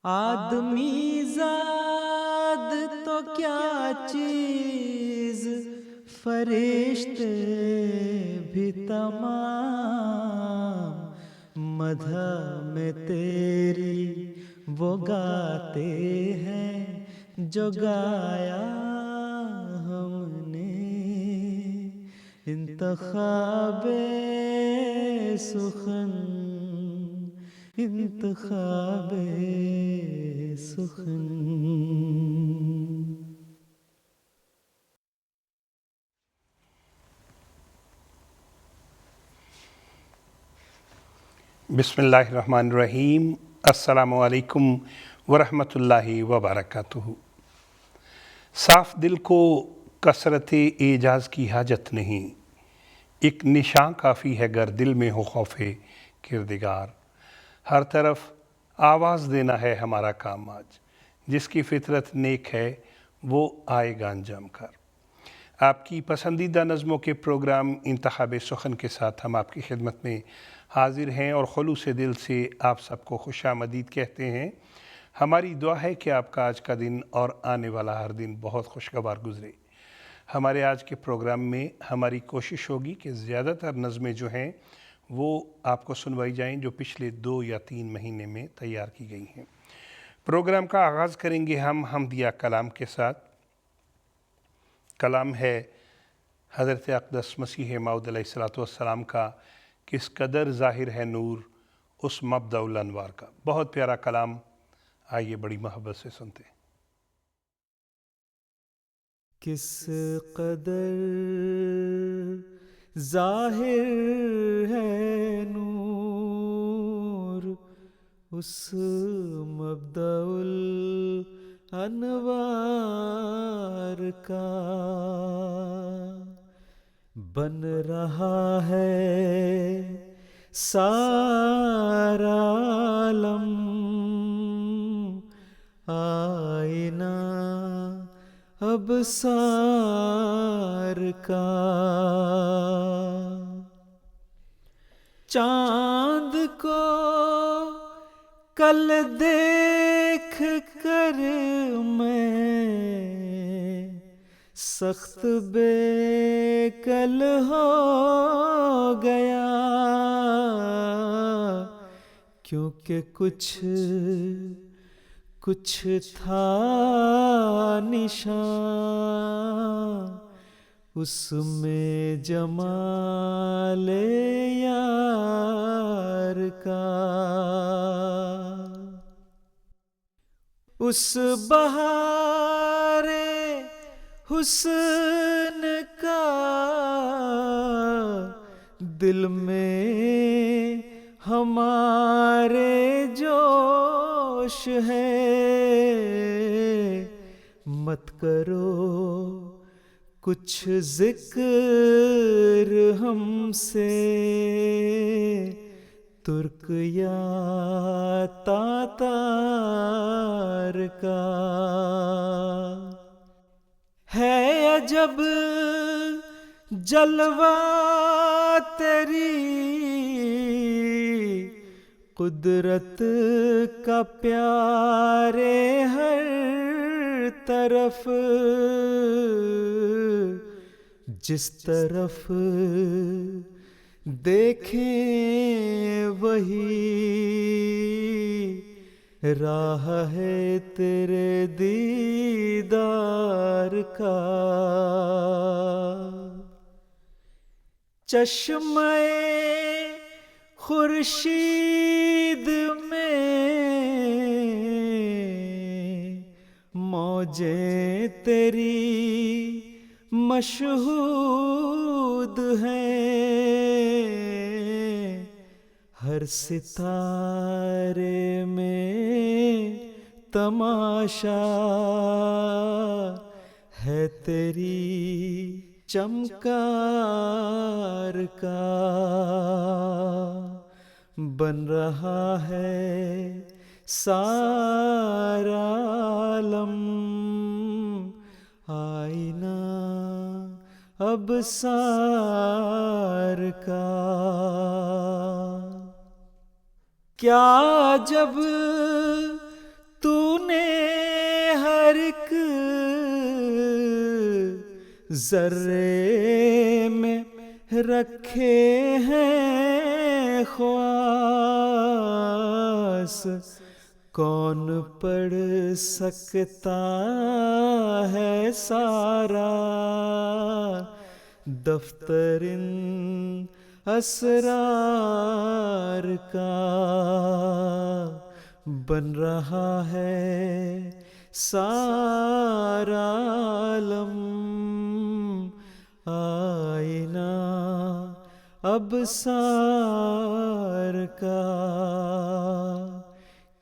آدمی زاد تو کیا چیز، فرشتے بھی تمام مدح میں تیری وہ گاتے ہیں جو گایا ہم نے۔ انتخاب سخن، انتخاب سخن۔ بسم اللہ الرحمن الرحیم۔ السلام علیکم ورحمۃ اللہ وبرکاتہ۔ صاف دل کو کثرت اعجاز کی حاجت نہیں، ایک نشان کافی ہے گر دل میں ہو خوف کردگار۔ ہر طرف آواز دینا ہے ہمارا کام آج، جس کی فطرت نیک ہے وہ آئے گا انجام کر۔ آپ کی پسندیدہ نظموں کے پروگرام انتخاب سخن کے ساتھ ہم آپ کی خدمت میں حاضر ہیں اور خلوص دل سے آپ سب کو خوش آمدید کہتے ہیں۔ ہماری دعا ہے کہ آپ کا آج کا دن اور آنے والا ہر دن بہت خوشگوار گزرے۔ ہمارے آج کے پروگرام میں ہماری کوشش ہوگی کہ زیادہ تر نظمیں جو ہیں وہ آپ کو سنوائی جائیں جو پچھلے 2 یا 3 مہینے میں تیار کی گئی ہیں۔ پروگرام کا آغاز کریں گے ہم حمدیہ کلام کے ساتھ۔ کلام ہے حضرت اقدس مسیح موعود علیہ السلام کا، کس قدر ظاہر ہے نور اس مبدأ الانوار کا۔ بہت پیارا کلام، آئیے بڑی محبت سے سنتے ہیں۔ کس قدر ظاہر ہے نور اس مبدأ الانوار کا، بن رہا ہے سارا عالم آئینہ ابصار کا۔ چاند کو کل دیکھ کر میں سخت بے کل ہو گیا، کیونکہ کچھ تھا نشان اس میں جمال یار کا۔ اس بہار حسن کا دل میں ہمارے جوش ہے، مت کرو کچھ ذکر ہم سے ترک یا تاتار کا۔ ہے عجب جلوہ تیری قدرت کا پیارے ہر طرف، جس طرف دیکھیں وہی راہ ہے تیرے دیدار کا۔ چشمہ خورشید میں موجیں تیری مشہود ہیں، ہر ستارے میں تماشا ہے تیری چمکار کا۔ بن رہا ہے سارا عالم آئینہ ابصار کا۔ کیا جب ذرے میں رکھے ہیں خواص، کون پڑھ سکتا ہے سارا دفتر ان اسرار کا؟ بن رہا ہے سارا عالم آئینہ ابصار کا،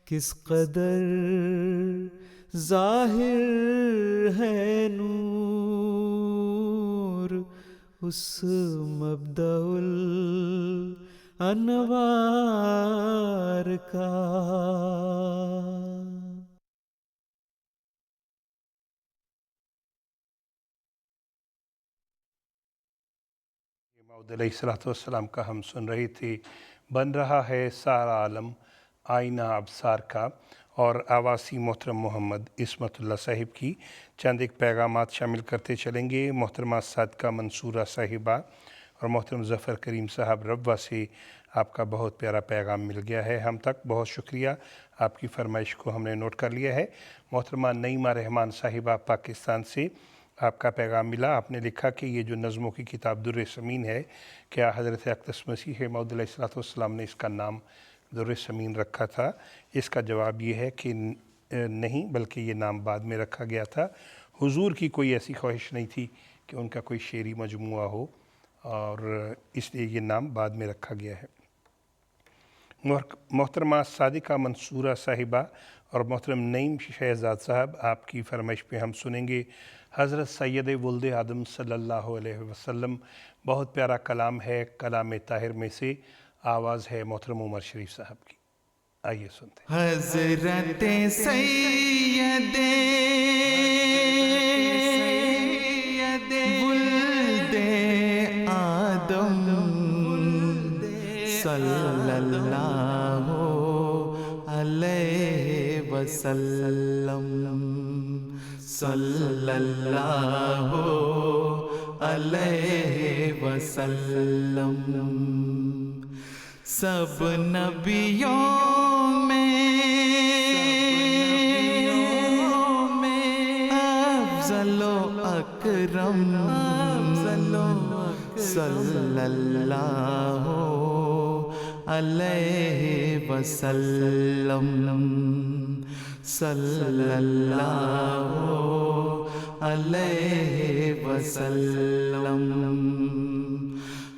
کس قدر ظاہر ہے نور اس مبدأ الانوار کا۔ موعود علیہ السلام کا ہم سن رہے تھے بن رہا ہے سارا عالم آئینہ ابصار کا، اور آواسی محترم محمد عصمت اللہ صاحب کی چند ایک پیغامات شامل کرتے چلیں گے۔ محترمہ صادقہ منصورہ صاحبہ اور محترم ظفر کریم صاحب ربوہ سے آپ کا بہت پیارا پیغام مل گیا ہے ہم تک، بہت شکریہ، آپ کی فرمائش کو ہم نے نوٹ کر لیا ہے۔ محترمہ نعیمہ رحمان صاحبہ پاکستان سے آپ کا پیغام ملا، آپ نے لکھا کہ یہ جو نظموں کی کتاب در ثمین ہے، کیا حضرت اقدس مسیح موعود علیہ السلام نے اس کا نام در ثمین رکھا تھا؟ اس کا جواب یہ ہے کہ نہیں، بلکہ یہ نام بعد میں رکھا گیا تھا۔ حضور کی کوئی ایسی خواہش نہیں تھی کہ ان کا کوئی شعری مجموعہ ہو، اور اس لیے یہ نام بعد میں رکھا گیا ہے۔ محترمہ صادقہ منصورہ صاحبہ اور محترم نعیم شہزاد صاحب، آپ کی فرمائش پہ ہم سنیں گے حضرت سید ولد آدم صلی اللہ علیہ وسلم۔ بہت پیارا کلام ہے، کلام طاہر میں سے آواز ہے محترم عمر شریف صاحب کی، آئیے سنتے ہیں۔ حضرت سید ولد آدم صلی اللہ علیہ وسلم، صلی اللہ علیہ وسلم، سب نبیوں میں افضل و اکرم، صلی اللہ علیہ وسلم، صلی اللہ علیہ وسلم۔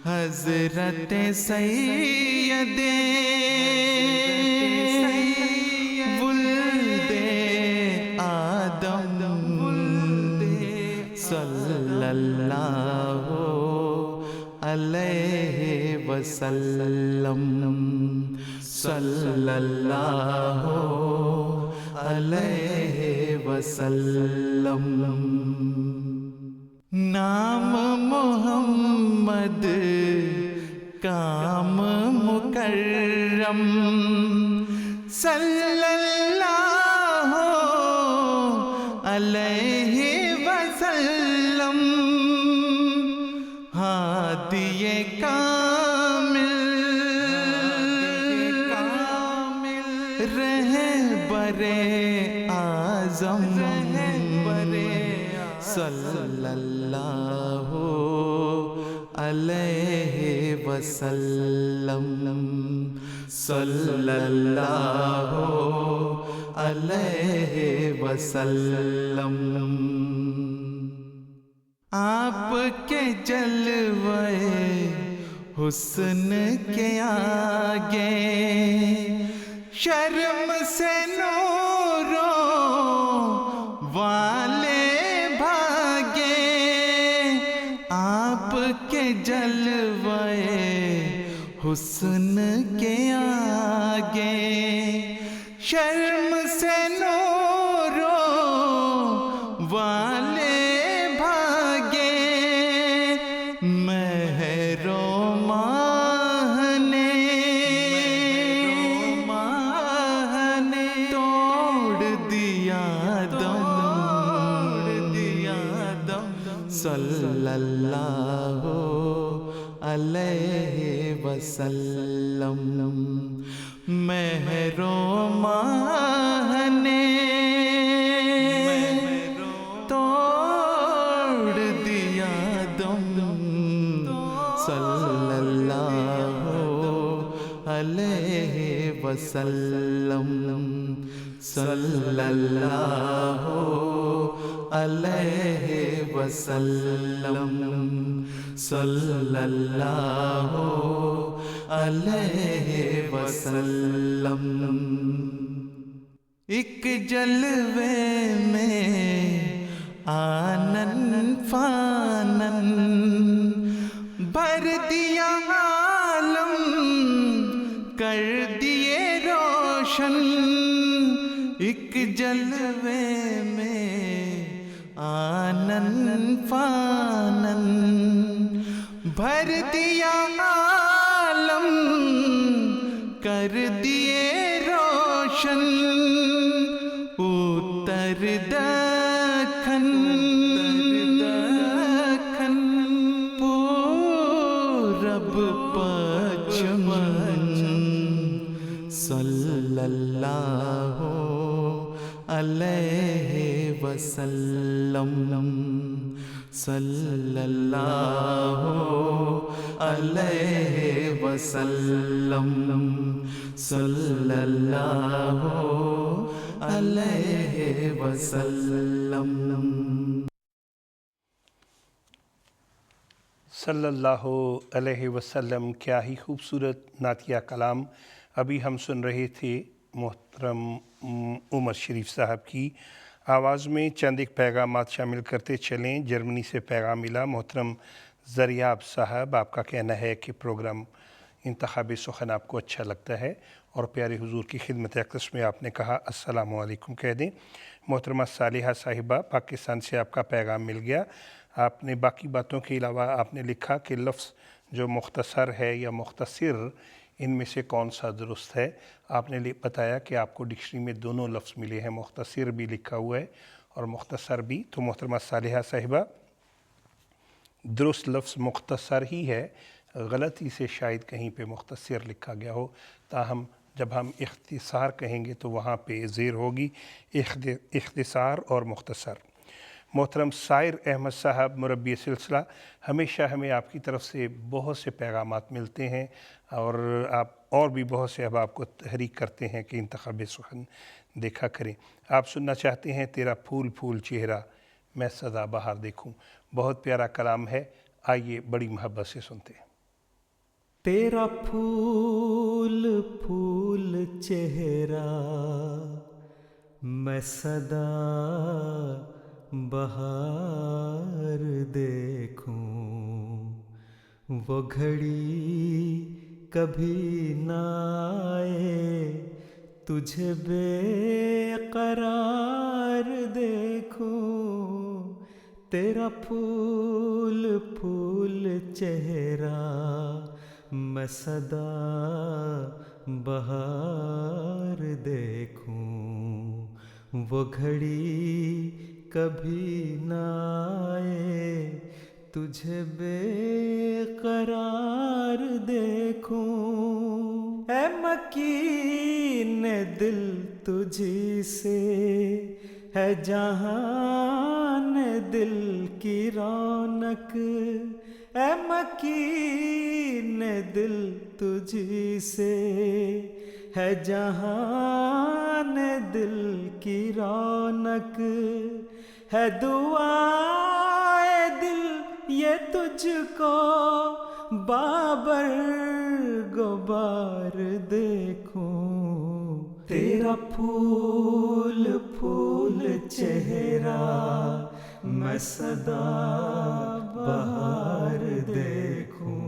حضرت سید ولد آدم صلی اللہ علیہ وسلم، صلی اللہ علیہ وسلم۔ نام محمد کام مکرم، صلی اللہ علیہ وسلم، ہادی کامل رہبر اعظم، صلی اللہ علیہ وسلم، صلی اللہ علیہ وسلم۔ آپ کے جلوے حسن کے آگے شرم سے نوروں والے بھاگے، آپ کے جلوے حسن کے آگے شرم سے نوروں والے بھاگے، مہر و ماہ نے توڑ دیا دم، صلی اللہ علیہ وسلم مہر و ماہ نے توڑ دیا دم صلی اللہ علیہ وسلم صلی اللہ علیہ وسلم صلی اللہ علیہ وسلم ایک جلوے میں آنن فانن بھر دیا عالم کر دیے روشن ایک جلوے میں آنن فانن بھر دیا عالم کر دیے روشن اتر دکھن پورب پچھم صلی اللہ علیہ وسلم صلی اللہ علیہ وسلم صلی اللہ علیہ وسلم صلی اللہ علیہ وسلم. کیا ہی خوبصورت نعتیہ کلام ابھی ہم سن رہے تھے محترم عمر شریف صاحب کی آواز میں. چند ایک پیغامات شامل کرتے چلیں. جرمنی سے پیغام ملا. محترم زریاب صاحب، آپ کا کہنا ہے کہ پروگرام انتخابی سخن آپ کو اچھا لگتا ہے اور پیارے حضور کی خدمت اقدس میں آپ نے کہا السلام علیکم کہہ دیں. محترمہ صالحہ صاحبہ، پاکستان سے آپ کا پیغام مل گیا. آپ نے باقی باتوں کے علاوہ آپ نے لکھا کہ لفظ جو مختصر ہے یا مختصر، ان میں سے کون سا درست ہے. آپ نے بتایا کہ آپ کو ڈکشنری میں دونوں لفظ ملے ہیں، مختصر بھی لکھا ہوا ہے اور مختصر بھی. تو محترمہ صالحہ صاحبہ، درست لفظ مختصر ہی ہے، غلطی سے شاید کہیں پہ مختصر لکھا گیا ہو. تاہم جب ہم اختصار کہیں گے تو وہاں پہ زیر ہوگی، اختصار اور مختصر. محترم سائر احمد صاحب، مربی سلسلہ، ہمیشہ ہمیں آپ کی طرف سے بہت سے پیغامات ملتے ہیں اور آپ اور بھی بہت سے احباب کو تحریک کرتے ہیں کہ انتخاب سخن دیکھا کریں. آپ سننا چاہتے ہیں تیرا پھول پھول چہرہ میں سدا بہار دیکھوں. بہت پیارا کلام ہے، آئیے بڑی محبت سے سنتے ہیں. تیرا پھول پھول چہرہ میں سدا بہار دیکھوں، وہ گھڑی کبھی نہ آئے تجھے بے قرار دیکھوں. تیرا پھول پھول چہرہ میں سدا بہار دیکھوں، وہ گھڑی کبھی نہ آئے تجھے بے قرار دیکھوں. اے مکین دل تجھی سے ہے جہان دل کی رونق، اے مکین دل تجھی سے ہے جہان دل کی رونق. ہے دعائے دل یہ تجھ کو بابر غبار دیکھوں. تیرا پھول پھول چہرہ میں سدا بہار دیکھوں،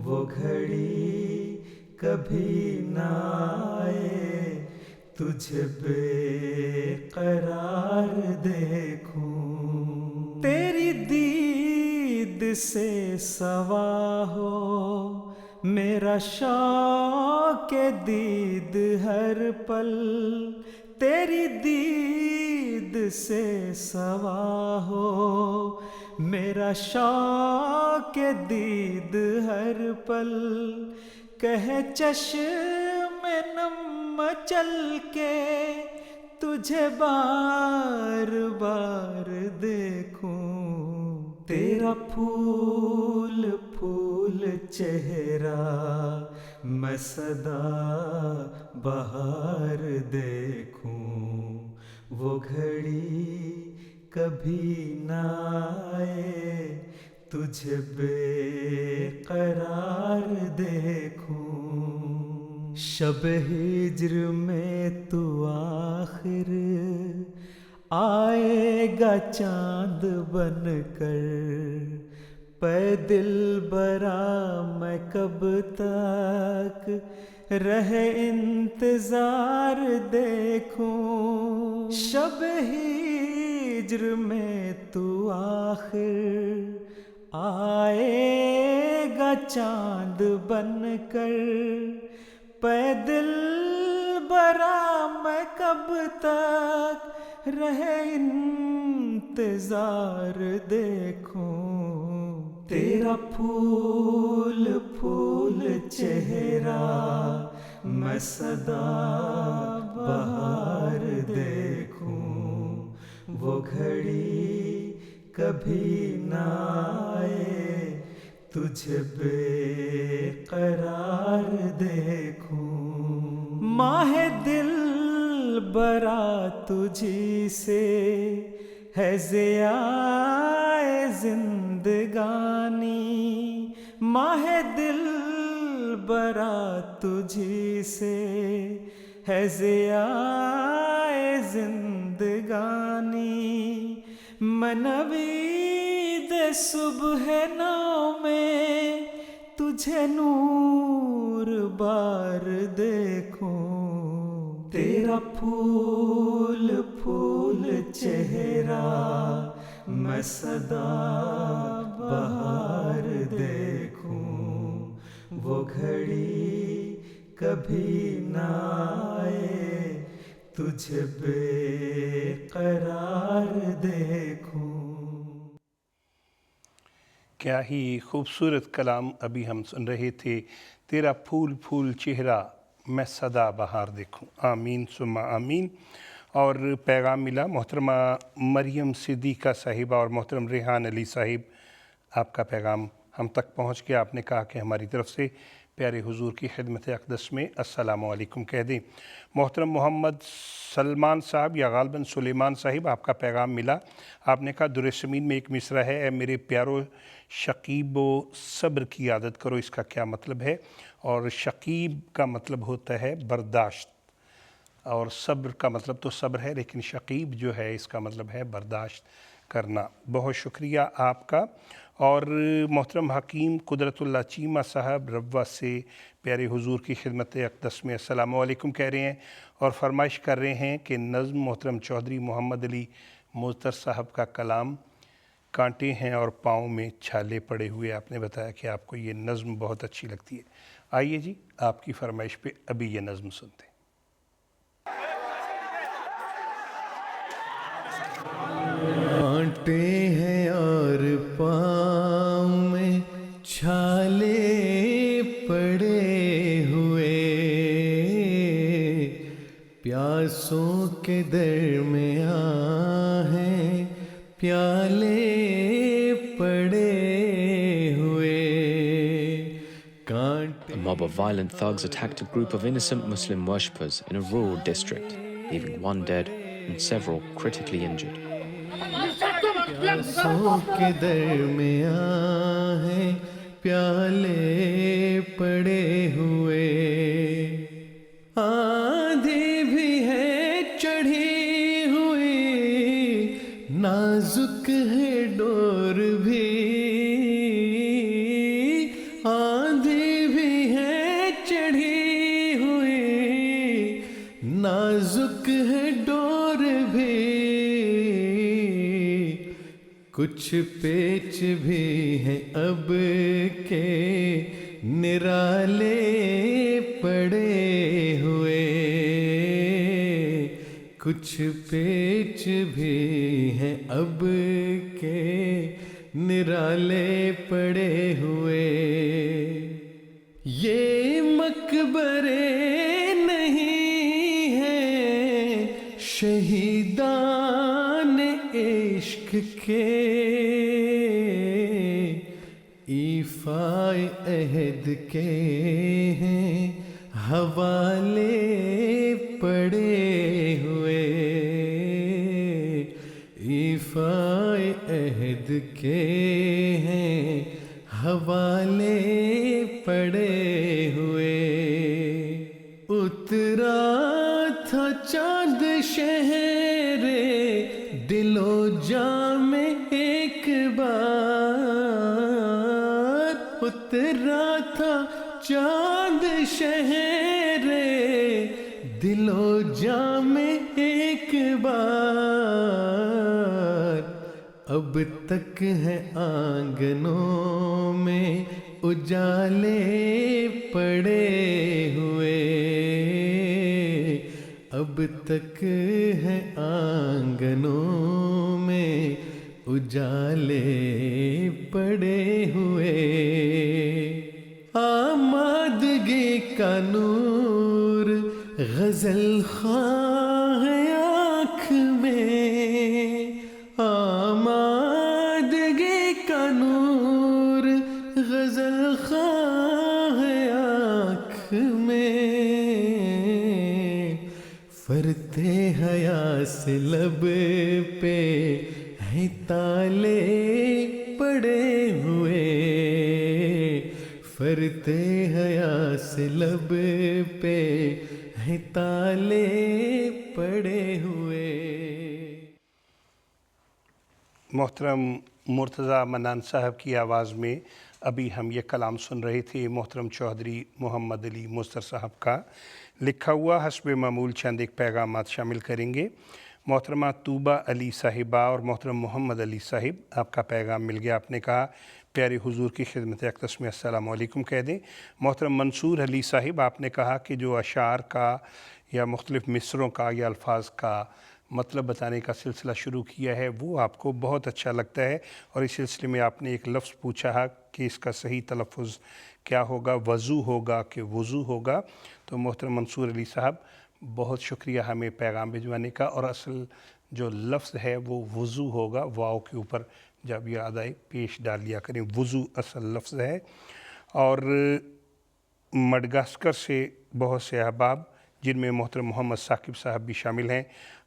وہ گھڑی کبھی نہ آئے تجھ بے قرار دیکھوں. تیری دید سے سوا ہو میرا شوق دید ہر پل، تیری دید سے سوا ہو میرا شوق دید ہر پل کہے چشم نم چل کے تجھے بار بار دیکھوں تیرا پھول پھول چہرہ میں سدا بہار دیکھوں وہ گھڑی کبھی نہ آئے تجھے بے قرار دیکھوں شب ہجر میں تو آخر آئے گا چاند بن کر پے دل برا میں کب تک رہے انتظار دیکھوں شب ہجر میں تو آخر آئے گا چاند بن کر پے دل برا میں کب تک رہے انتظار دیکھوں تیرا پھول پھول چہرہ میں سدا بہار دیکھوں وہ گھڑی کبھی نہ آئے تجھے بے قرار دیکھوں ماہ دل برا تجھی سے ہے ضیاء زندگانی ماہ دل برا تجھی سے ہے ضیاء زندگانی میں نوید صبح نو میں تجھے نور بار دیکھوں تیرا پھول پھول چہرہ میں سدا بہار دیکھوں وہ گھڑی کبھی نہ آئے تجھے بے قرار دیکھوں کیا ہی خوبصورت کلام ابھی ہم سن رہے تھے تیرا پھول پھول چہرہ میں سدا بہار دیکھوں آمین ثم آمین اور پیغام ملا محترمہ مریم صدیقہ صاحبہ اور محترم ریحان علی صاحب آپ کا پیغام ہم تک پہنچ گیا آپ نے کہا کہ ہماری طرف سے پیارے حضور کی خدمت اقدس میں السلام علیکم کہہ دیں محترم محمد سلمان صاحب یا غالباً سلیمان صاحب آپ کا پیغام ملا آپ نے کہا در سمین میں ایک مصرع ہے اے میرے پیارو شکیب و صبر کی عادت کرو اس کا کیا مطلب ہے اور شکیب کا مطلب ہوتا ہے برداشت اور صبر کا مطلب تو صبر ہے لیکن شکیب جو ہے اس کا مطلب ہے برداشت کرنا بہت شکریہ آپ کا اور محترم حکیم قدرت اللہ چیمہ صاحب ربوہ سے پیارے حضور کی خدمت اقدس میں السلام علیکم کہہ رہے ہیں اور فرمائش کر رہے ہیں کہ نظم محترم چودھری محمد علی موزتر صاحب کا کلام کانٹے ہیں اور پاؤں میں چھالے پڑے ہوئے آپ نے بتایا کہ آپ کو یہ نظم بہت اچھی لگتی ہے آئیے جی آپ کی فرمائش پہ ابھی یہ نظم سنتے ہیں کانٹے ہیں اور پاؤں میں چھالے پڑے ہوئے پیاسوں کے درمیان ہیں پیالے پڑے ہوئے A mob of violent thugs attacked a group of innocent Muslim worshippers in a rural district, leaving one dead and several critically injured. پیاسوں کے درمیان ہیں پیالے پڑے ہوئے آندھی بھی ہے چڑھی ہوئی نازک ہے ڈور بھی آندھی بھی ہے چڑھی ہوئی نازک ہے ڈور بھی کچھ پیچ بھی ہیں اب کے نرالے پڑے ہوئے کچھ پیچ بھی ہیں اب کے نرالے پڑے ہوئے. یہ مقبرے نہیں ہیں شہیدان عشق کے، ایفائے عہد کے ہیں حوالے پڑے ہوئے. ایفائے عہد کے ہیں حوالے پڑے ہوئے. اترا تھا چاند شہر دل و جاں میں ایک بار، اترا تھا چاند شہر دل و جاں میں ایک بار. اب تک ہے آنگنوں میں اجالے پڑے ہوئے. اب تک ہے آنگنوں میں اجالے پڑے ہوئے. آمادگی کا نور غزل خواہ ہے آنکھ میں، آمادگی کا نور غزل خواہ ہے آنکھ میں. فرتے حیا سے لب پہ ہے تالے پڑے ہوئے. فرتے حیا سے لب پہ ہے تالے پڑے ہوئے. محترم مرتضیٰ منان صاحب کی آواز میں ابھی ہم یہ کلام سن رہے تھے محترم چودھری محمد علی مستر صاحب کا لکھا ہوا. حسب معمول چند ایک پیغامات شامل کریں گے. محترمہ طوبہ علی صاحبہ اور محترم محمد علی صاحب، آپ کا پیغام مل گیا. آپ نے کہا پیارے حضور کی خدمت اقدس میں السلام علیکم کہہ دیں. محترم منصور علی صاحب، آپ نے کہا کہ جو اشعار کا یا مختلف مصروں کا یا الفاظ کا مطلب بتانے کا سلسلہ شروع کیا ہے وہ آپ کو بہت اچھا لگتا ہے، اور اس سلسلے میں آپ نے ایک لفظ پوچھا ہے کہ اس کا صحیح تلفظ کیا ہوگا، وضو ہوگا کہ وضو ہوگا. تو محترم منصور علی صاحب بہت شکریہ ہمیں پیغام بھجوانے کا، اور اصل جو لفظ ہے وہ وضو ہوگا. واو کے اوپر جب یہ ادائے پیش ڈال لیا کریں، وضو اصل لفظ ہے. اور مڈغاسکر سے بہت سے احباب جن میں محترم محمد ثاقب صاحب بھی شامل ہیں،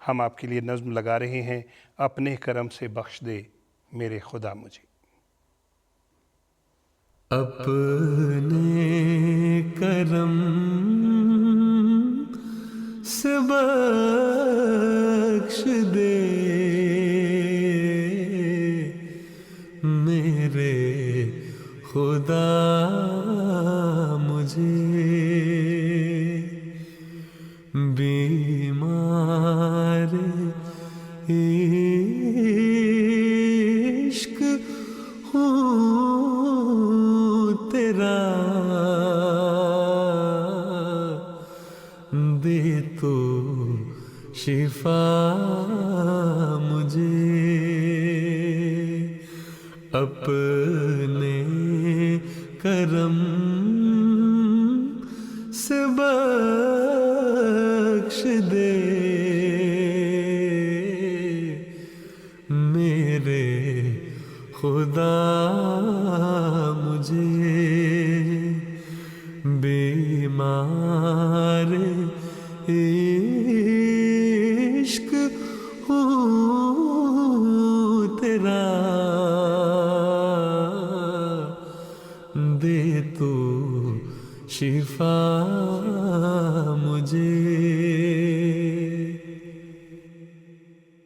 ہم آپ کے لیے نظم لگا رہے ہیں. اپنے کرم سے بخش دے میرے خدا مجھے. اپنے کرم سے بخش دے میرے خدا مجھے، بیمار عشق ہوں تیرا، دے تو شفا مجھے. اپنے کرم سے بخش دے میرے خدا مجھے، بیمار عشق ہوں تیرا، دے تو شفا مجھے.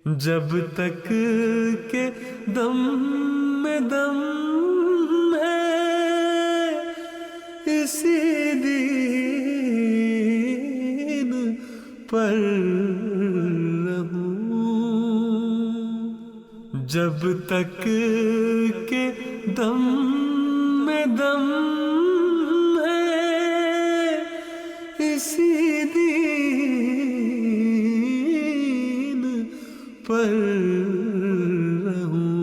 جب تک کہ دم میں دم ہے اسی دین پر رہوں، جب تک کہ دم میں دم ہے اسی دین پر رہوں،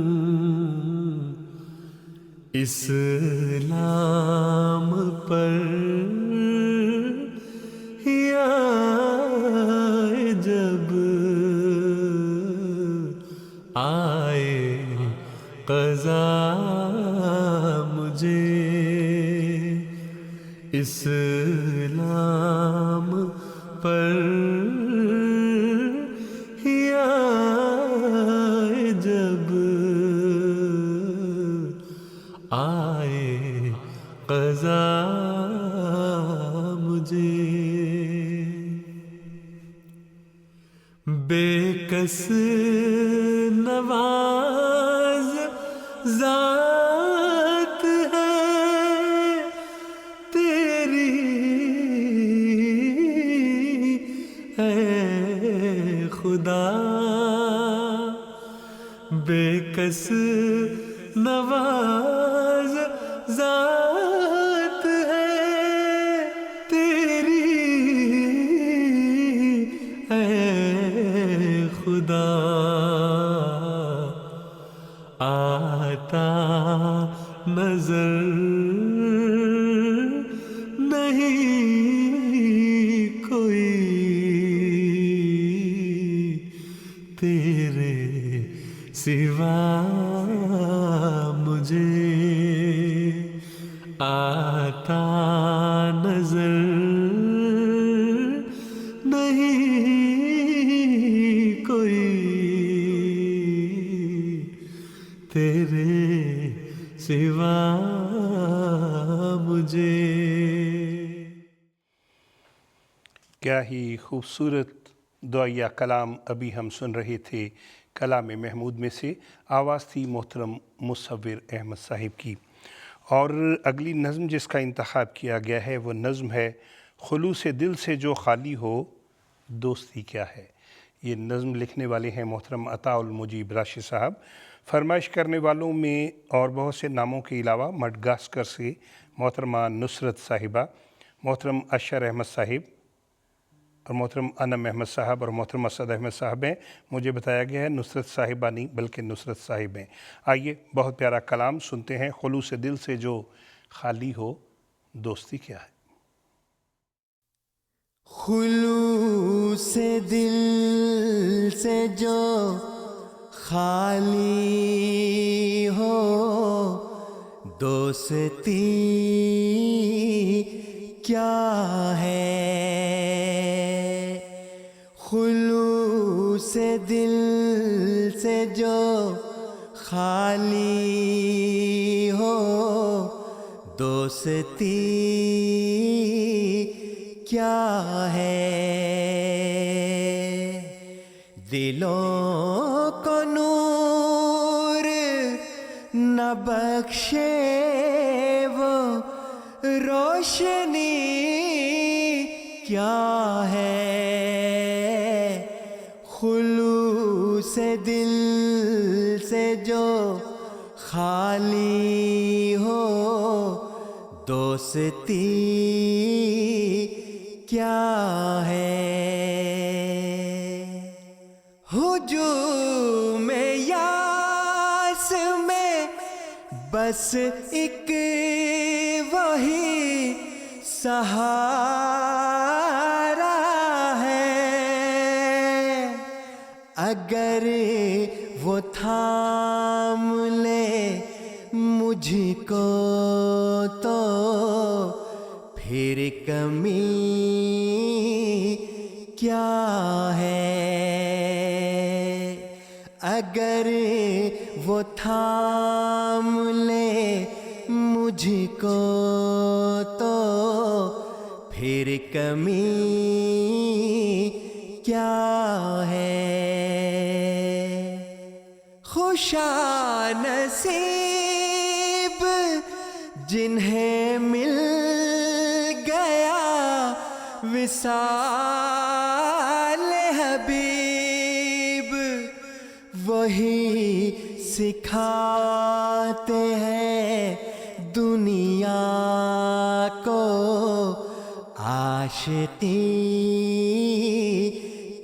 اسلام پر یا جب آئے قضا مجھے، اسلام پر یا جب آئے قضا مجھے، بے کس نواز ذات ہے تیری اے خدا، بے کس نواز ذات ہے تیری اے خدا، آتا نظر نہیں کوئی تیرے سوا مجھے، آتا نظر نہیں کوئی تیرے سوا مجھے۔ کیا ہی خوبصورت دعائیہ کلام ابھی ہم سن رہے تھے کلام محمود میں سے، آواز تھی محترم مصور احمد صاحب کی، اور اگلی نظم جس کا انتخاب کیا گیا ہے وہ نظم ہے خلوص دل سے جو خالی ہو دوستی کیا ہے۔ یہ نظم لکھنے والے ہیں محترم عطاء المجیب راشد صاحب، فرمائش کرنے والوں میں اور بہت سے ناموں کے علاوہ مڈغاسکر سے محترمہ نصرت صاحبہ، محترم اشر احمد صاحب اور محترم انم احمد صاحب اور محترم اسد احمد صاحب ہیں۔ مجھے بتایا گیا ہے نصرت صاحبہ نہیں بلکہ نصرت صاحب ہیں۔ آئیے بہت پیارا کلام سنتے ہیں، خلوص دل سے جو خالی ہو دوستی کیا ہے۔ خلوص دل سے جو خالی ہو دوستی کیا ہے، خلوص دل سے جو خالی ہو دوستی کیا ہے، دلوں کو نور نہ بخشے وہ روشنی کیا ہے، خلوص دل سے جو خالی ہو دوستی کیا ہے، ہجوم یاس میں بس ایک وہی سہارا ہے، اگر وہ تھام لے مجھ کو تو پھر کمی کیا ہے، اگر وہ تھام لے مجھ کو تو پھر کمی کیا ہے، خوشا نصیب جنہیں مل گیا وصال حبیب، وہی سکھاتے ہیں دنیا کو عاشقی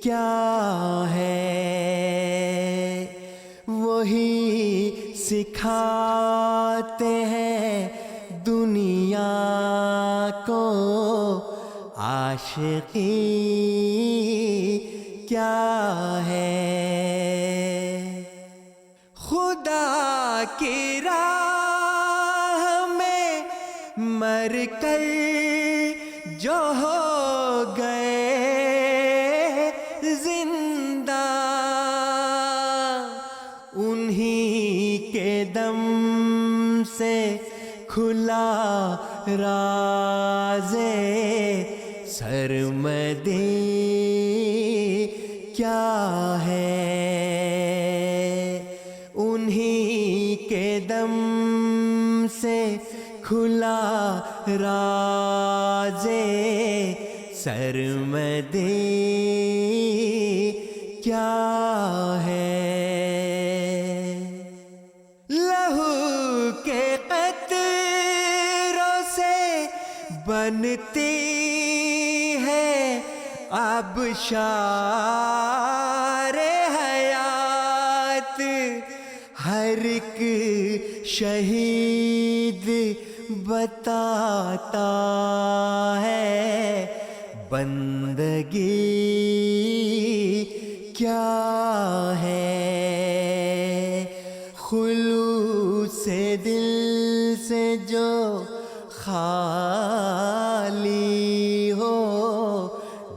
کیا ہے، وہی سکھاتے ہیں عاشقی کیا ہے، خدا کی راہ میں مر کر جو ہو گئے زندہ، انہی کے دم سے کھلا راز سرمدی کیا ہے، انہی کے دم سے کھلا راز سرمدی کیا ہے، لہو کے قطروں سے بنتی ہے آبشار حیات، ہر ایک شہید بتاتا ہے بندگی کیا ہے، خلوص دل سے جو خالی ہو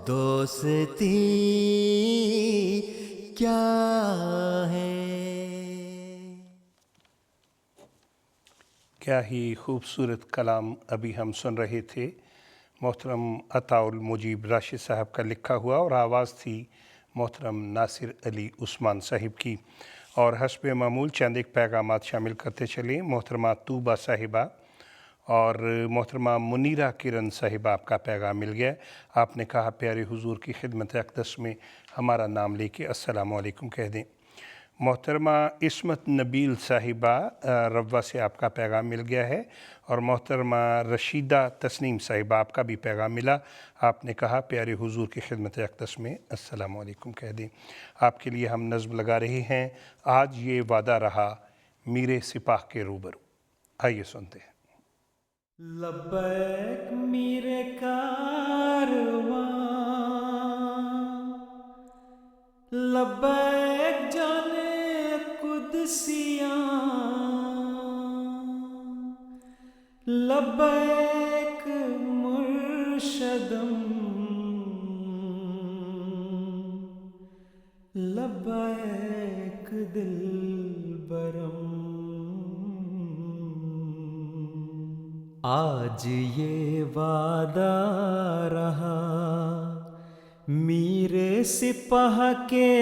دوستی کیا ہے۔ کیا ہی خوبصورت کلام ابھی ہم سن رہے تھے، محترم عطاء المجیب راشد صاحب کا لکھا ہوا، اور آواز تھی محترم ناصر علی عثمان صاحب کی۔ اور حسب معمول چند ایک پیغامات شامل کرتے چلیں۔ محترمہ طوبہ صاحبہ اور محترمہ منیرہ کرن صاحبہ، آپ کا پیغام مل گیا۔ آپ نے کہا پیارے حضور کی خدمت اقدس میں ہمارا نام لے کے السلام علیکم کہہ دیں۔ محترمہ عصمت نبیل صاحبہ روا سے آپ کا پیغام مل گیا ہے، اور محترمہ رشیدہ تسنیم صاحبہ، آپ کا بھی پیغام ملا۔ آپ نے کہا پیارے حضور کی خدمت اقدس میں السلام علیکم کہہ دیں۔ آپ کے لیے ہم نظم لگا رہے ہیں، آج یہ وعدہ رہا میرے سپاہ کے روبرو۔ آئیے سنتے ہیں۔ لبیک میرے کارواں، لبیک جانے قدسیاں، لبیک مرشدم، لبیک دلبرم۔ آج یہ وعدہ رہا میرے سپاہ کے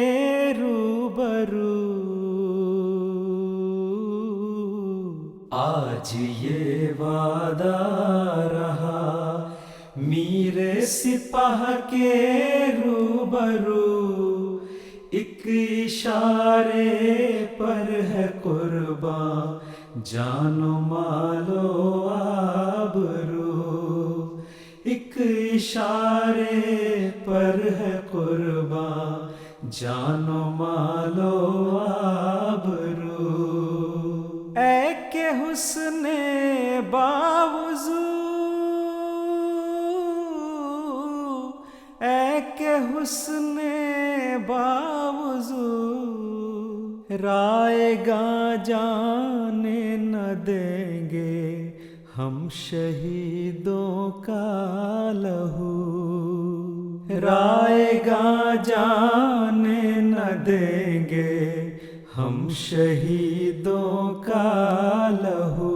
روبرو، آج یہ وعدہ رہا میرے سپاہ کے روبرو، ایک اشارے پر ہے قرباں جان و مال و آبرو، ایک اشارے پر ہے قرباں جان و مال و آبرو، اے کہ حسن باوضو، اے کہ حسن باوضو، رائے گاہ جانے نہ دیں گے ہم شہیدوں کا لہو، رائے گاہ جانے نہ دیں گے ہم شہیدوں کا لہو،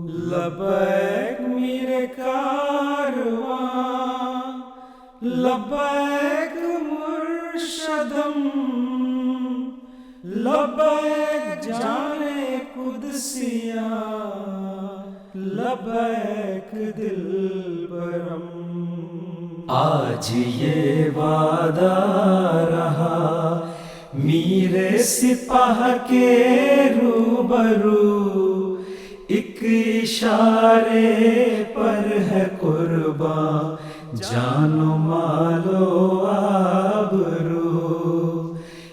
لبیک میرے کارواں، لبیک مرشدم، لبیک جانے قدسیاں، لبیک دلبرم۔ آج یہ وعدہ رہا میرے سپاہ کے روبرو، ایک اشارے پر ہے قرباں جان و مال و آبرو،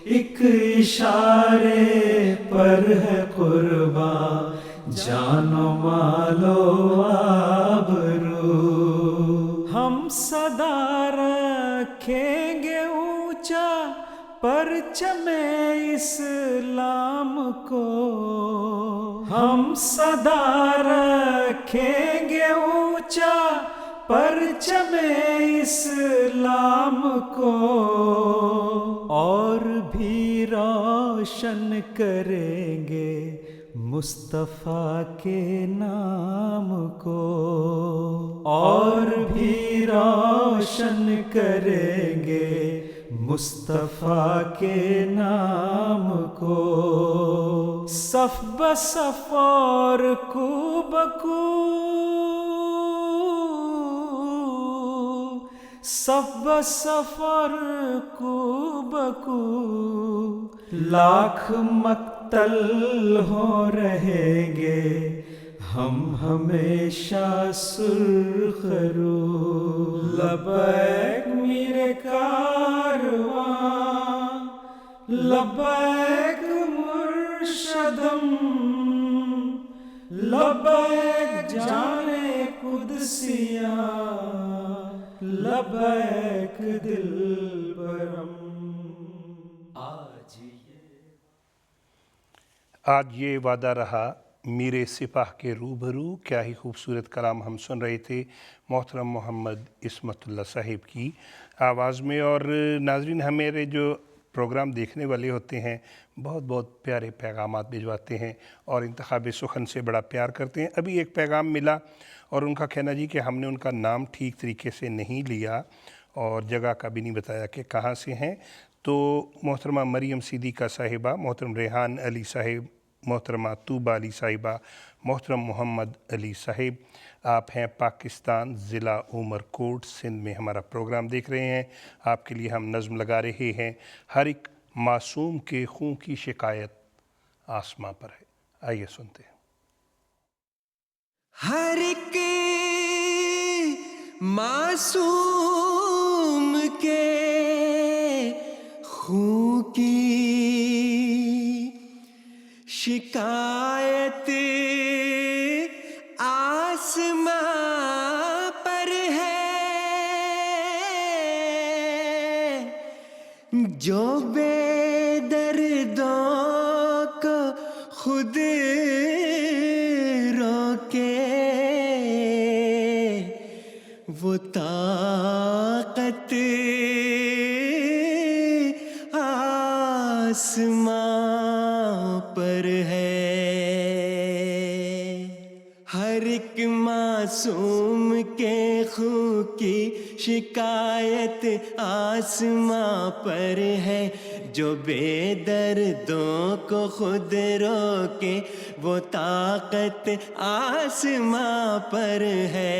ایک اشارے پر ہے قرباں جان و مال و آبرو، ہم صدا اونچا پرچم اسلام کو، ہم سدا رکھیں گے اونچا پرچم اسلام کو، اور بھی روشن کریں گے مصطفیٰ کے نام کو، اور بھی روشن کریں گے مصطفیٰ کے نام کو، صف بصف اور کو بکو، صف بصف اور کو بکو، لاکھ مقتل ہو رہیں گے ہم ہمیشہ سرخ رو، لبیک میرے کارواں، لبیک مرشدم، لبیک جانے قدسیاں، لبیک دل برم۔ آج یہ وعدہ رہا میرے سپاہ کے روبرو، کیا ہی خوبصورت کلام ہم سن رہے تھے محترم محمد عصمت اللہ صاحب کی آواز میں۔ اور ناظرین، ہمارے جو پروگرام دیکھنے والے ہوتے ہیں بہت بہت پیارے پیغامات بھجواتے ہیں اور انتخاب سخن سے بڑا پیار کرتے ہیں۔ ابھی ایک پیغام ملا اور ان کا کہنا جی کہ ہم نے ان کا نام ٹھیک طریقے سے نہیں لیا اور جگہ کا بھی نہیں بتایا کہ کہاں سے ہیں۔ تو محترمہ مریم صدیقہ صاحبہ، محترم ریحان علی صاحب، محترمہ طوبہ علی صاحبہ، محترم محمد علی صاحب، آپ ہیں پاکستان، ضلع عمر کوٹ سندھ میں ہمارا پروگرام دیکھ رہے ہیں۔ آپ کے لیے ہم نظم لگا رہے ہیں، ہر ایک معصوم کے خون کی شکایت آسماں پر ہے۔ آئیے سنتے ہیں۔ ہر ایک معصوم کے خون کی شکایت آسماں پر ہے، جو بے دردوں کو خود روکے وہ طاقت آسماں پر ہے۔ ہر ایک معصوم کے خون کی شکایت آسماں پر ہے، جو بے دردوں کو خود روکے وہ طاقت آسماں پر ہے۔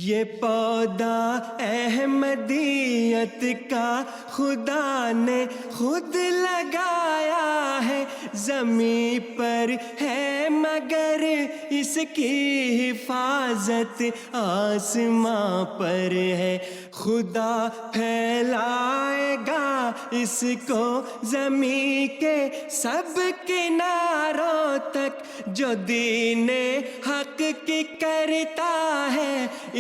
یہ پودا احمدیت کا خدا نے خود لگایا ہے، زمین پر ہے مگر اس کی حفاظت آسماں پر ہے۔ خدا پھیلائے گا اس کو زمین کے سب کناروں تک، جو دین حق کی کرتا ہے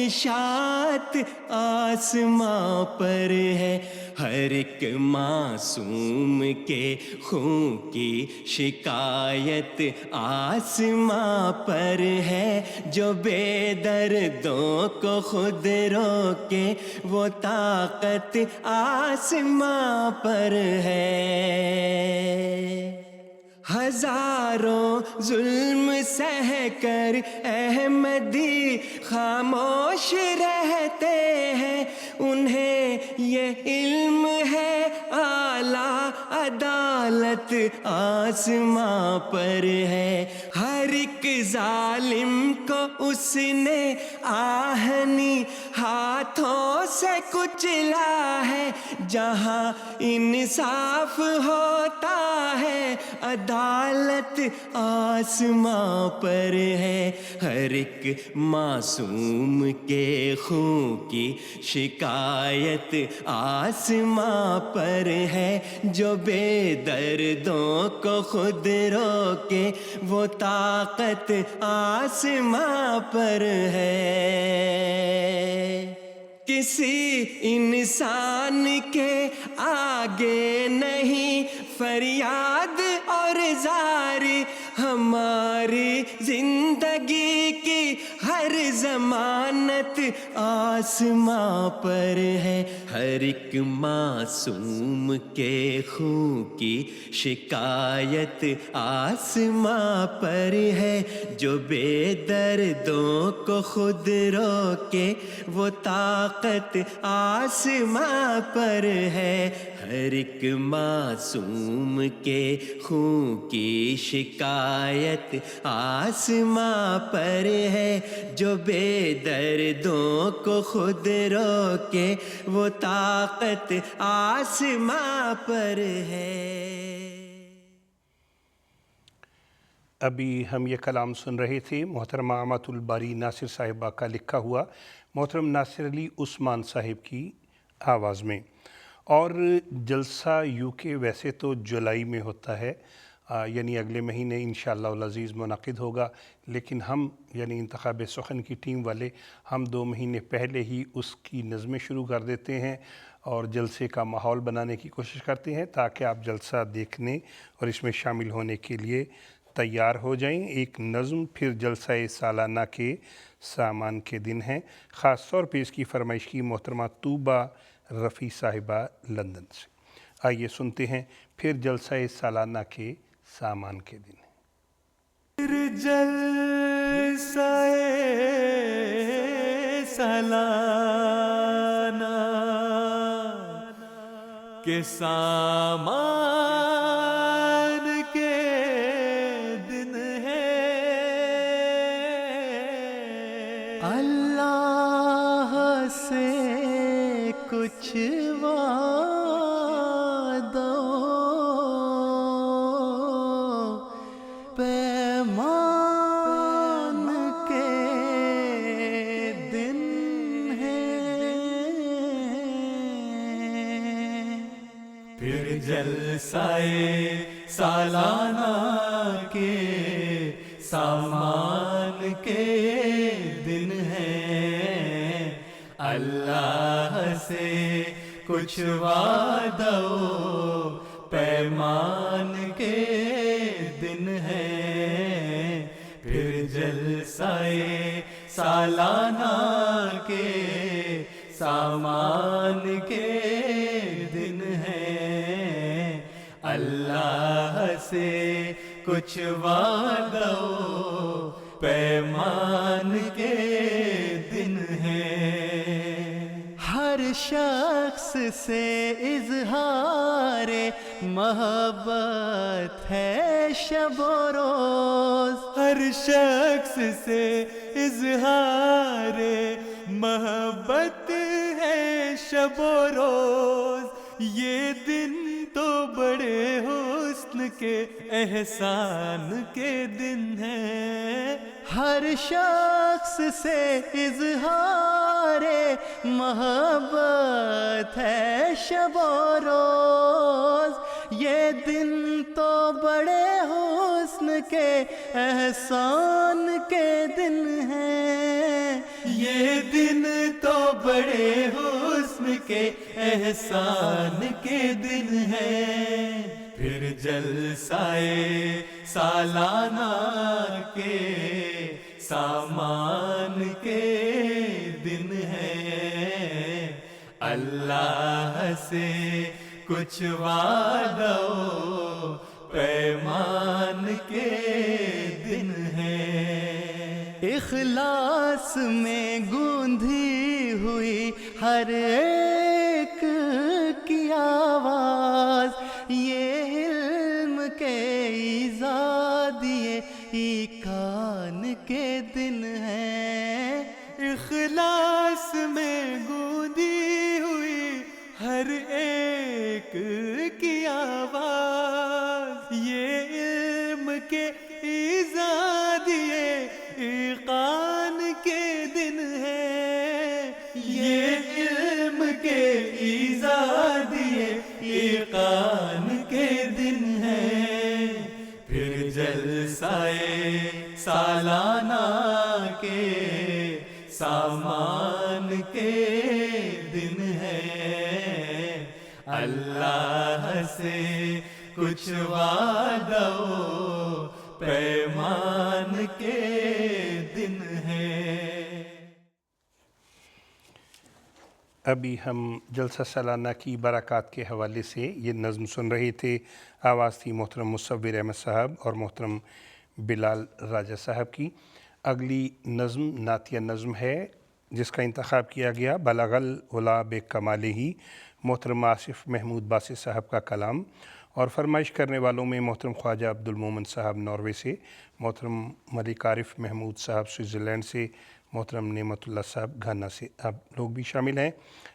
اشاعت آسماں پر ہے۔ ہر ایک معصوم کے خون کی شکایت آسماں پر ہے، جو بے دردوں کو خود روکے وہ طاقت آسماں پر ہے۔ ہزاروں ظلم سہ کر احمدی خاموش رہتے ہیں، انہیں یہ علم ہے اعلیٰ عدالت آسماں پر ہے۔ ہر ایک ظالم کو اس نے آہنی ہاتھوں سے کچلا ہے، جہاں انصاف ہوتا ہے عدالت آسماں پر ہے۔ ہر ایک معصوم کے خون کی شکایت آسماں پر ہے، جو بے دردوں کو خود روکے وہ طاقت آسماں پر ہے۔ کسی انسان کے آگے نہیں فریاد اور زار، ہماری زندگی کی ہر ضمانت آسماں پر ہے، ہر ایک معصوم کے خون کی شکایت آسماں پر ہے، جو بے دردوں کو خود روکے وہ طاقت آسماں پر ہے، ہر ایک معصوم کے خون کی شکایت آسماں پر ہے، جو بے دردوں کو خود روکے وہ طاقت آسماں پر ہے۔ ابھی ہم یہ کلام سن رہے تھے محترمہ امۃ الباری ناصر صاحبہ کا لکھا ہوا محترم ناصر علی عثمان صاحب کی آواز میں، اور جلسہ UK ویسے تو جولائی میں ہوتا ہے، یعنی اگلے مہینے انشاءاللہ العزیز منعقد ہوگا، لیکن ہم یعنی انتخاب سخن کی ٹیم والے ہم 2 مہینے پہلے ہی اس کی نظمیں شروع کر دیتے ہیں اور جلسے کا ماحول بنانے کی کوشش کرتے ہیں تاکہ آپ جلسہ دیکھنے اور اس میں شامل ہونے کے لیے تیار ہو جائیں۔ ایک نظم پھر جلسہ سالانہ کے سامان کے دن ہیں، خاص طور پہ اس کی فرمائش کی محترمہ طوبہ رفیع صاحبہ لندن سے۔ آئیے سنتے ہیں پھر جلسہ سالانہ کے سامان کے دن ہیں۔ پھر جلسہ سالانہ کے سامان کے دن ہے، اللہ سے کچھ وعدوں پیمان کے دن ہے، پھر جلسہ سالانہ کے سامان کے دن ہے، اللہ سے کچھ وعدوں پیمان کے دن ہے، پھر جلسہ سالانہ کے سامان کے دن ہے، اللہ سے کچھ وعدوں پیمان کے دن ہے۔ ہر شخص سے اظہار محبت ہے شب و روز، ہر شخص سے اظہار محبت ہے شب و روز، یہ دن تو بڑے حسن کے احسان کے دن ہے، ہر شخص سے اظہار محبت ہے شب و روز، یہ دن تو بڑے حسن کے احسان کے دن ہے، یہ دن تو بڑے حسن کے احسان کے دن ہے، پھر جلسہ سالانہ کے سامان کے دن ہے، اللہ سے کچھ وعدوں پیمان کے دن ہے، اخلاص میں گونجی ہوئی ہر ایک کی آواز، یہ علم کے ایجاد یہ کان کے دن ہے، اخلاص میں گونجی ہوئی ہر ایک کی آواز، یہ علم کے ایجاد یہ کان کے دن ہے، یہ علم کے ایجاد یہ کان کے دن ہے، پھر جلسہ سالانہ کے سامان کے اللہ سے کچھ وعدہ و پیمان کے دن ہے۔ ابھی ہم جلسہ سالانہ کی برکات کے حوالے سے یہ نظم سن رہے تھے۔ آواز تھی محترم مصور احمد صاحب اور محترم بلال راجہ صاحب کی۔ اگلی نظم نعتیہ نظم ہے جس کا انتخاب کیا گیا بلغ العلا بکمالہ، محترم آصف محمود باسی صاحب کا کلام، اور فرمائش کرنے والوں میں محترم خواجہ عبد المومن صاحب ناروے سے، محترم ملک عارف محمود صاحب سوئٹزرلینڈ سے، محترم نعمت اللہ صاحب گھانا سے، آپ لوگ بھی شامل ہیں۔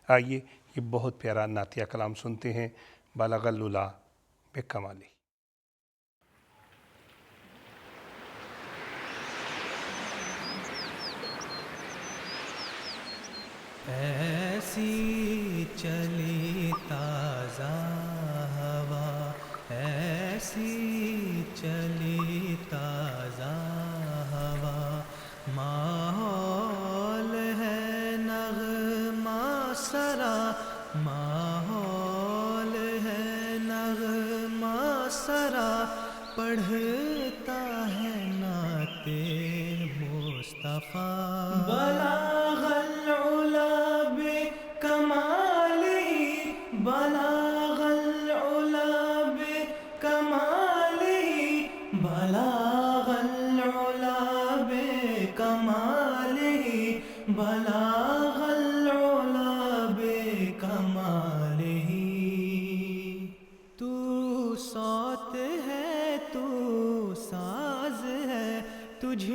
آئیے یہ بہت پیارا نعتیہ کلام سنتے ہیں، بلغ العلا بکمالہ۔ ایسی چلی تازہ ہوا، ایسی چلی تازہ ہوا، ماحول ہے نغمہ سرا، ماحول ہے نغمہ سرا، پڑھتا ہے نعت مصطفیٰ۔ بلغ العلا بکمالہ، بلغ العلا بکمالہ، بلغ العلا بکمالہ، بلغ العلا بکمالہ۔ تو صوت ہے، تو ساز ہے، تجھ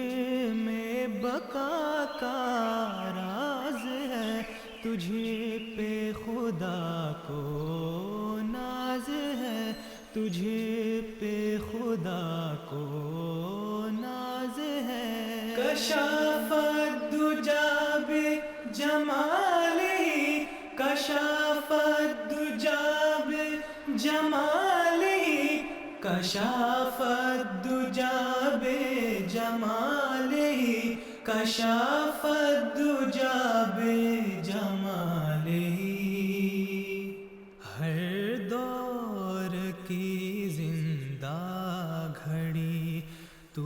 میں بقا کا راز ہے، تجھ پہ خدا کو ناز ہے، تجھ پہ خدا کو ناز ہے۔ کشف الدجی بجمالہ، کشف الدجی بجمالہ، کشف الدجی بجمالہ، کشف الدجی بجمالہ۔ ہر دور کی زندہ گھڑی تو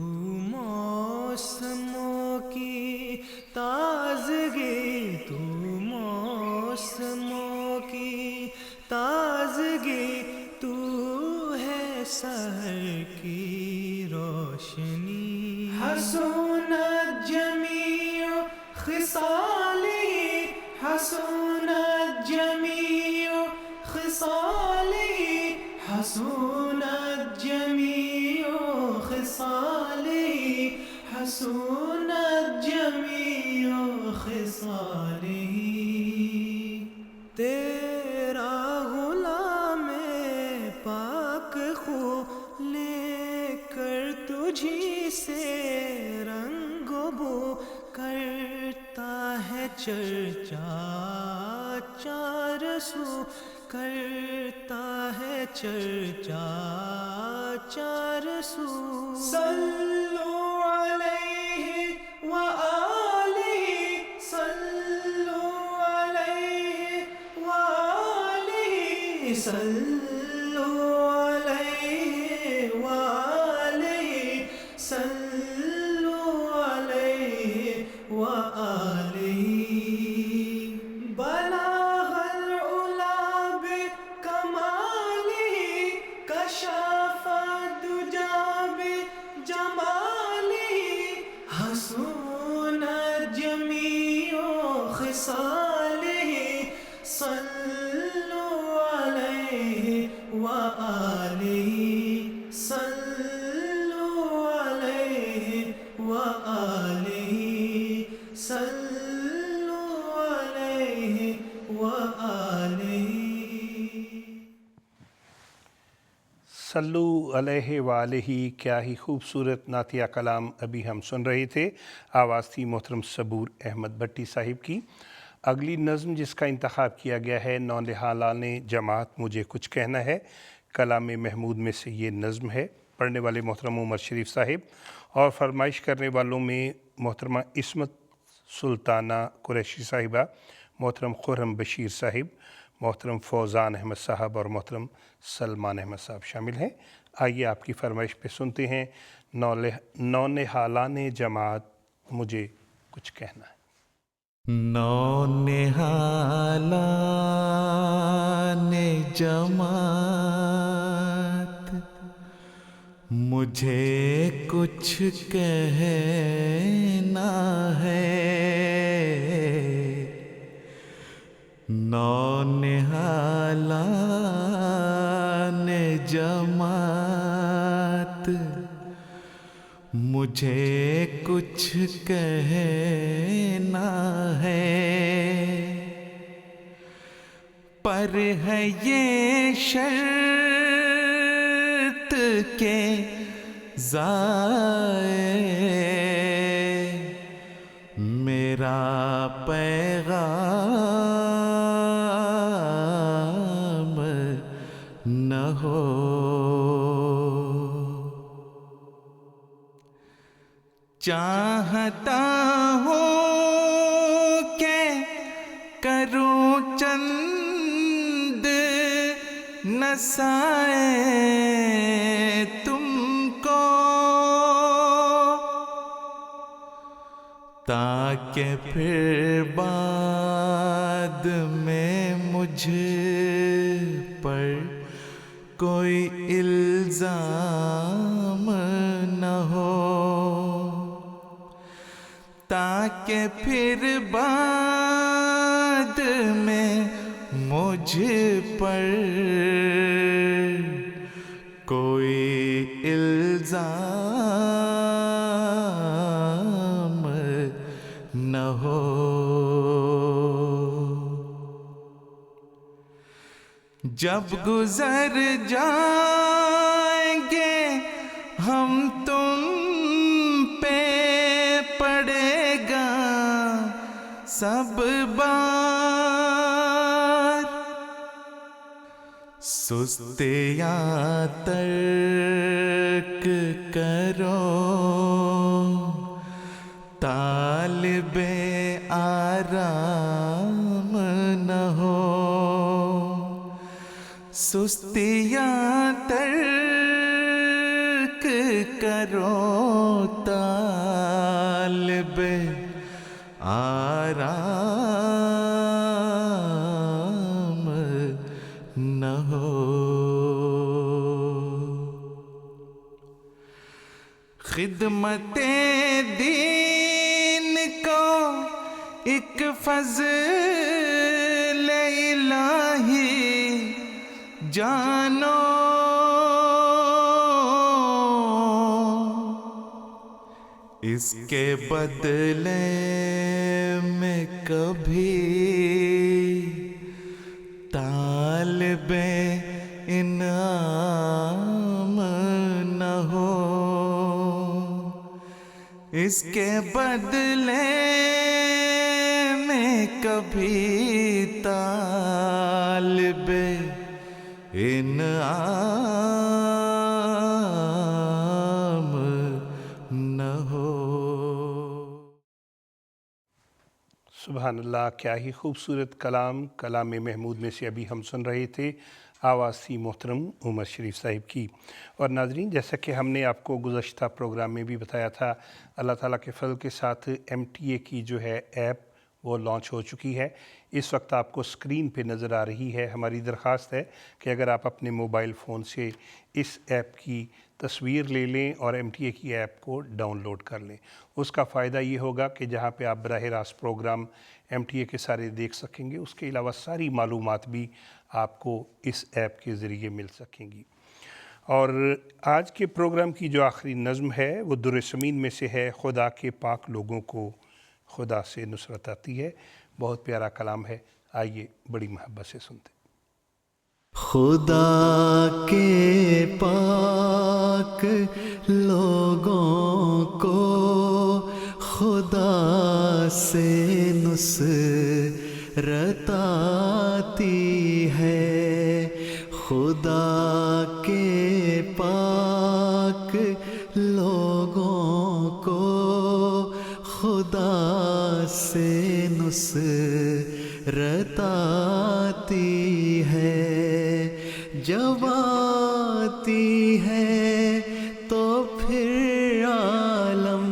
موسموں کی تازگی، تو موسموں کی تازگی، تو ہے سحر کی روشنی۔ حسنت جمیع خصالہ، حسنت جمیع خصالہ، حسنت جمیع خصالہ، حسنت جمیع خصالہ۔ تیرا غلام پاک خو لے کر تجھی سے رنگ و بو کرتا ہے چرچا چار سو، کرتا ہے چرچا چار سو۔ صلو علیہ وآلہ، صلو علیہ وآلہ، صلو علیہ وآلہ، صلو علیہ وآلہ۔ بلغ العلا بکمالہ، کشف الدجی بجمالہ، حسنت جمیع خصالہ، صلو علیہ وآلہ، صلو علیہ وآلہ، صلو علیہ وآلہ۔ صلو علیہ وآلہ، کیا ہی خوبصورت نعتیہ کلام ابھی ہم سن رہے تھے۔ آواز تھی محترم صبور احمد بٹی صاحب کی۔ اگلی نظم جس کا انتخاب کیا گیا ہے نونہالان جماعت مجھے کچھ کہنا ہے، کلام محمود میں سے یہ نظم ہے۔ پڑھنے والے محترم عمر شریف صاحب، اور فرمائش کرنے والوں میں محترمہ عصمت سلطانہ قریشی صاحبہ، محترم خرم بشیر صاحب، محترم فوزان احمد صاحب اور محترم سلمان احمد صاحب شامل ہیں۔ آئیے آپ کی فرمائش پہ سنتے ہیں نونہالان جماعت مجھے کچھ کہنا ہے۔ نونہالان جماعت مجھے کچھ کہنا ہے، نونہالان جماعت مجھے کچھ کہنا ہے، پر ہے یہ شرط کے ضائع میرا پیغام نہ ہو، چاہتا ہوں کہ کروں چند نصائح تم کو، تاکہ پھر بعد میں مجھ پر کوئی الزام نہ ہو، تاکہ پھر بعد میں مجھ پر کوئی الزام نہ ہو۔ جب گزر جائیں گے ہم تم پہ پڑے گا سب بار، سستیاں ترک کرو، طالب آرام نہ ہو، سستیاں ترک کرو، طالب آرام نہ ہو۔ خدمت دین کو ایک فضل الہی جانو، اس کے بدلے میں کبھی طالب انعام نہ ہو، اس کے بدلے میں کبھی طالب انعام نہ ہو۔ سبحان اللہ، کیا ہی خوبصورت کلام محمود میں سے ابھی ہم سن رہے تھے۔ آواز تھی محترم عمر شریف صاحب کی۔ اور ناظرین، جیسا کہ ہم نے آپ کو گزشتہ پروگرام میں بھی بتایا تھا، اللہ تعالیٰ کے فضل کے ساتھ MTA کی جو ہے ایپ وہ لانچ ہو چکی ہے، اس وقت آپ کو اسکرین پہ نظر آ رہی ہے۔ ہماری درخواست ہے کہ اگر آپ اپنے موبائل فون سے اس ایپ کی تصویر لے لیں اور MTA کی ایپ کو ڈاؤن لوڈ کر لیں، اس کا فائدہ یہ ہوگا کہ جہاں پہ آپ براہ راست پروگرام MTA کے سارے دیکھ سکیں گے، اس کے علاوہ ساری معلومات بھی آپ کو اس ایپ کے ذریعے مل سکیں گی۔ اور آج کے پروگرام کی جو آخری نظم ہے وہ در سمین میں سے ہے، خدا کے پاک لوگوں کو خدا سے نصرت آتی ہے۔ بہت پیارا کلام ہے، آئیے بڑی محبت سے سنتے ہیں۔ خدا کے پاک لوگوں کو خدا سے نصرت آتی ہے، خدا کے پاک لوگوں کو خدا سے نصرت آتی جب آتی ہے تو پھر عالم،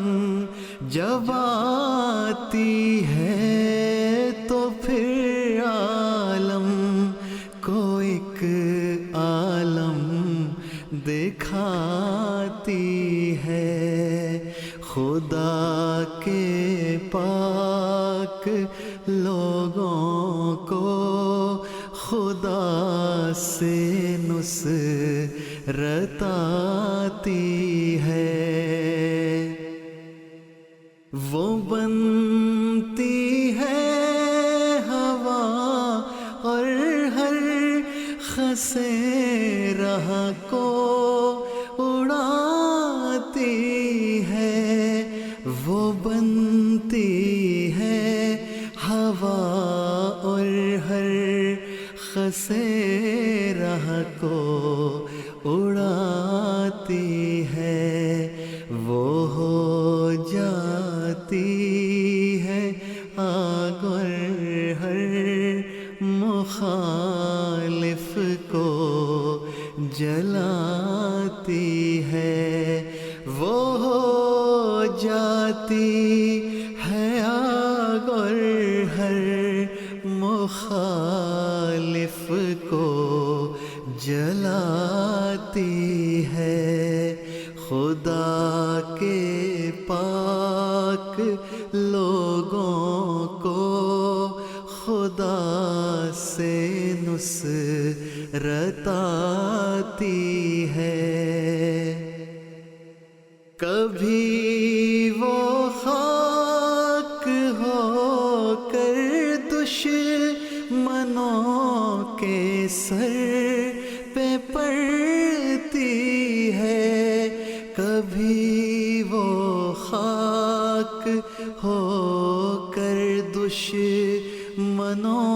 جب آتی ہے تو پھر عالم کو ایک عالم دکھاتی ہے، خدا کے پاک لوگوں کو خدا سے نصرت آتی ہے۔ وہ بنتی ہے ہوا اور ہر خسے راہ کو اڑاتی ہے، وہ بنتی ہے ہوا اور ہر خسے راہ کو اڑاتی ہے، وہ ہو جاتی ہے آگ اور ہر مخالف کو جلاتی ہے، وہ ہو جاتی ہے آگ اور ہر مخالف کو جلاتی ہے، خدا کے پاک لوگوں کو خدا سے نصرت آتی ہے۔ کبھی وہ خاک ہو کر دشمنوں کے سر پہ پڑتی ہے، کبھی وہ خاک ہو کر دشمنوں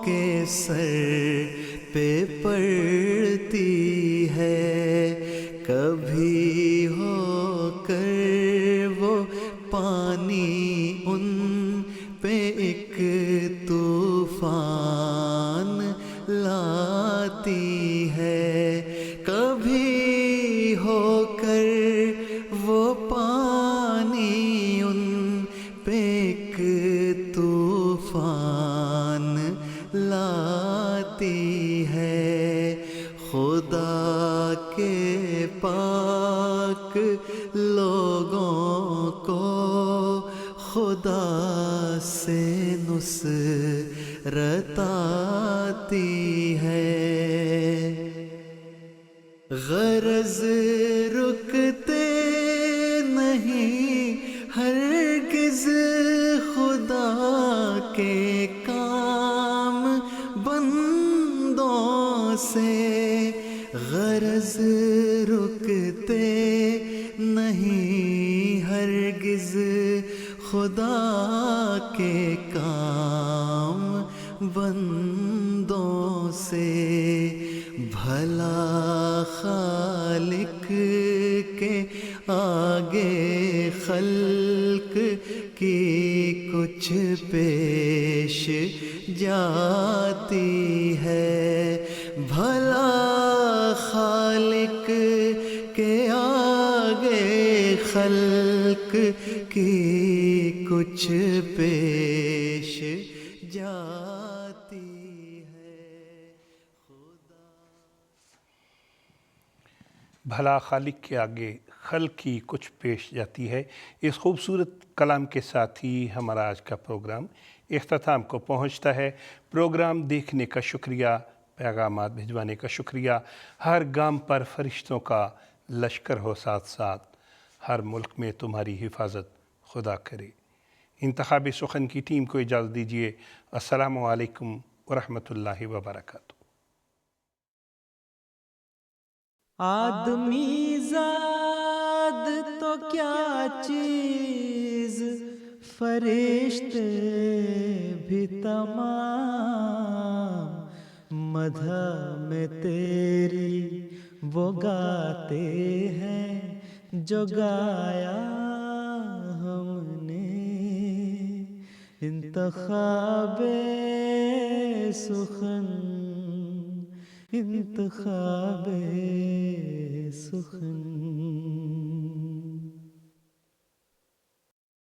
کے سر پہ پڑتی ہے، کبھی ہو کر وہ پانی ان پہ ایک طوفان لاتی ہے، کبھی ہو کر وہ پانی ان پہ ایک طوفان لاتی ہے، خدا کے پاک لوگوں کو خدا سے نصرت آتی ہے۔ غرض رکتے نہیں ہرگز خدا کے کام بندوں سے، غرض رکتے نہیں ہرگز خدا کے کام بندوں سے، بھلا خالق کے آگے خلق کی کچھ پیش جاتی ہے، بھلا خالق کے آگے خلق کی کچھ پیش جاتی ہے، بھلا خالق کے آگے خلق کی کچھ پیش جاتی ہے۔ اس خوبصورت کلام کے ساتھ ہی ہمارا آج کا پروگرام اختتام کو پہنچتا ہے۔ پروگرام دیکھنے کا شکریہ، پیغامات بھجوانے کا شکریہ۔ ہر گام پر فرشتوں کا لشکر ہو ساتھ ساتھ، ہر ملک میں تمہاری حفاظت خدا کرے۔ انتخابی سخن کی ٹیم کو اجازت دیجیے۔ السلام علیکم ورحمۃ اللہ وبرکاتہ۔ آدمی زاد تو کیا چیز، فرشتے بھی تمام، مدح میں تیری وہ گاتے ہیں جو گایا ہم نے، انتخاب سخن انتخاب سخن